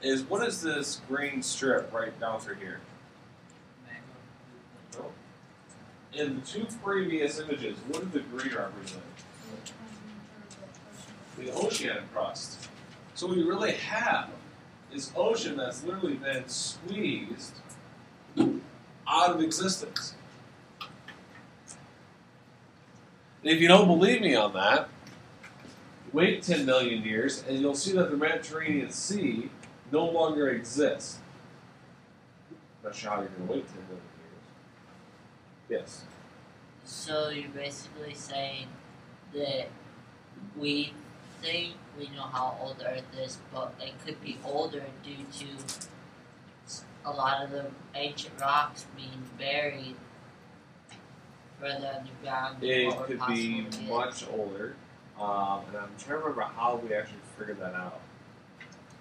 is what is this green strip right down through here? No. In the two previous images, what did the green represent? The oceanic crust. So what we really have is ocean that's literally been squeezed out of existence. And if you don't believe me on that, wait 10 million years and you'll see that the Mediterranean Sea no longer exists. I'm not sure how you're going to wait 10 million years. Yes? So you're basically saying that we think we know how old the Earth is, but it could be older due to a lot of the ancient rocks being buried further underground. It could be much older, and I'm trying to remember how we actually figured that out.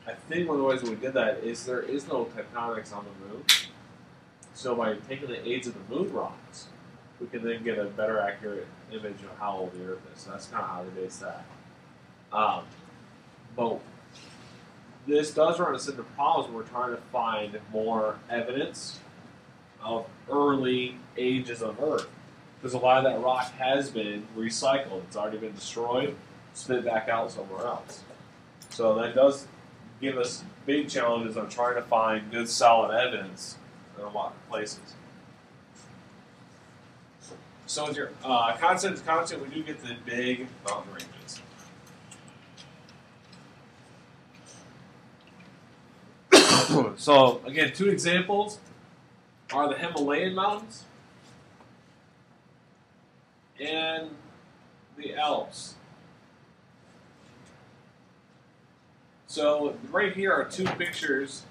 I think one of the ways we did that is there is no tectonics on the moon, so by taking the age of the moon rocks, we can then get a better accurate image of how old the Earth is. So that's kind of how we base that. But this does run us into problems when we're trying to find more evidence of early ages of Earth. Because a lot of that rock has been recycled. It's already been destroyed, spit back out somewhere else. So that does give us big challenges on trying to find good, solid evidence in a lot of places. So with your constant to constant, we do get the big mountain ranges. So again, two examples are the Himalayan mountains and the Alps. So right here are two pictures,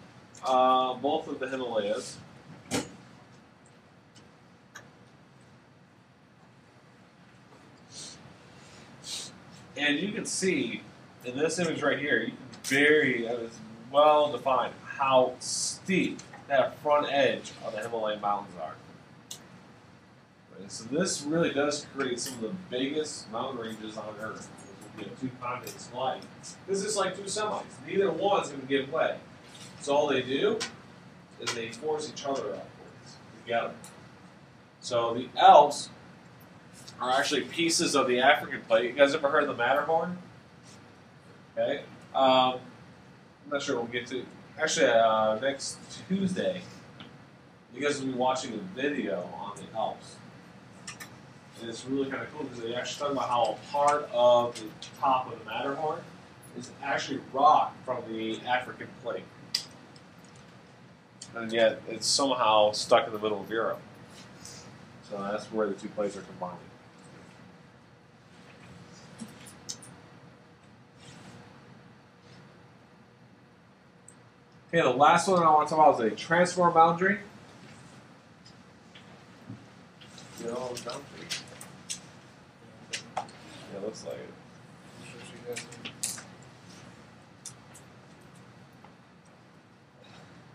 both of the Himalayas. And you can see in this image right here, you can it's well defined how steep that front edge of the Himalayan mountains are. And so this really does create some of the biggest mountain ranges on Earth. You have two continents colliding. This is like two semis. Neither one's going to give way. So all they do is they force each other upwards together. So the Alps are actually pieces of the African plate. You guys ever heard of the Matterhorn? Okay. I'm not sure we'll get to. Actually, next Tuesday, you guys will be watching a video on the Alps. And it's really kind of cool because they actually talk about how a part of the top of the Matterhorn is actually rock from the African plate. And yet, it's somehow stuck in the middle of Europe. So that's where the two plates are combining. Okay, the last one I want to talk about is a transform boundary. You know all the boundaries? Yeah, it looks like it.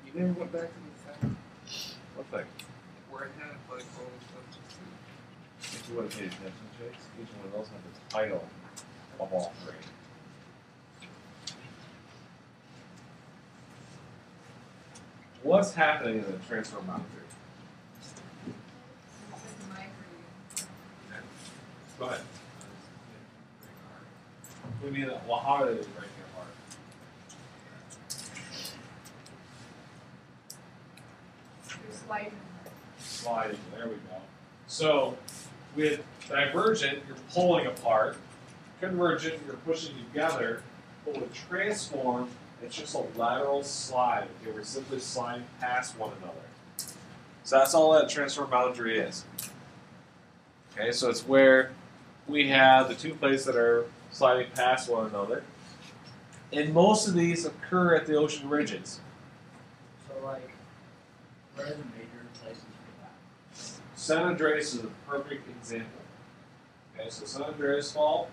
You never went back to the thing What thing? where it had like all the stuff. If you would have paid attention, Chase, each one of those had the title of all three. What's happening in the transfer boundary? Go ahead. What do you mean? Well, how did it break your heart? Sliding. There we go. So, with divergent, you're pulling apart. Convergent, you're pushing together. But with transform, it's just a lateral slide. Okay, we're simply sliding past one another. So that's all that transform boundary is. Okay, so it's where we have the two plates that are sliding past one another. And most of these occur at the ocean ridges. So, like, what are the major places for that? San Andreas is a perfect example. Okay, so San Andreas Fault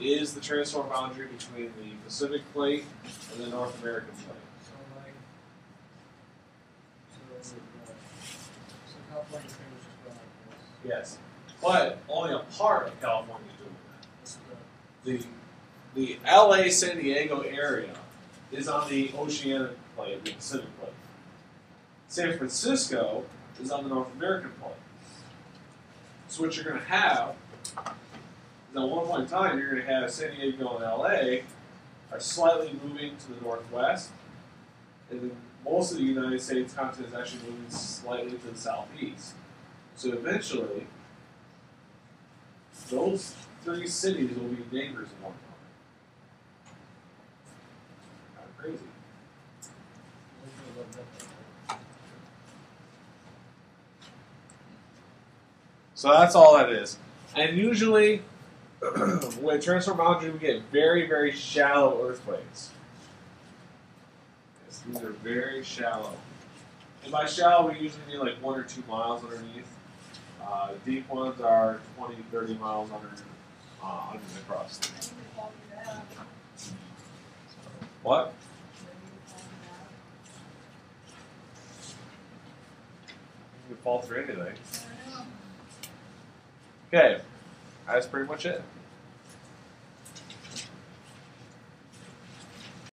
is the transform boundary between the Pacific Plate and the North American Plate. So, like, so California pretty much just go like this. Yes, but only a part of California is doing that. The LA San Diego area is on the Oceanic plate, the Pacific plate. San Francisco is on the North American plate. So what you're going to have is at one point in time, you're going to have San Diego and LA are slightly moving to the northwest, and then most of the United States continent is actually moving slightly to the southeast. So eventually, those three cities will be neighbors in one another. Kind of crazy. So that's all that is. And usually, with transform boundary, we get very, very shallow earthquakes. Yes, these are very shallow. And by shallow, we usually mean like 1 or 2 miles underneath. Deep ones are 20, 30 miles under the crust. What? You can fall through anything. Okay, that's pretty much it.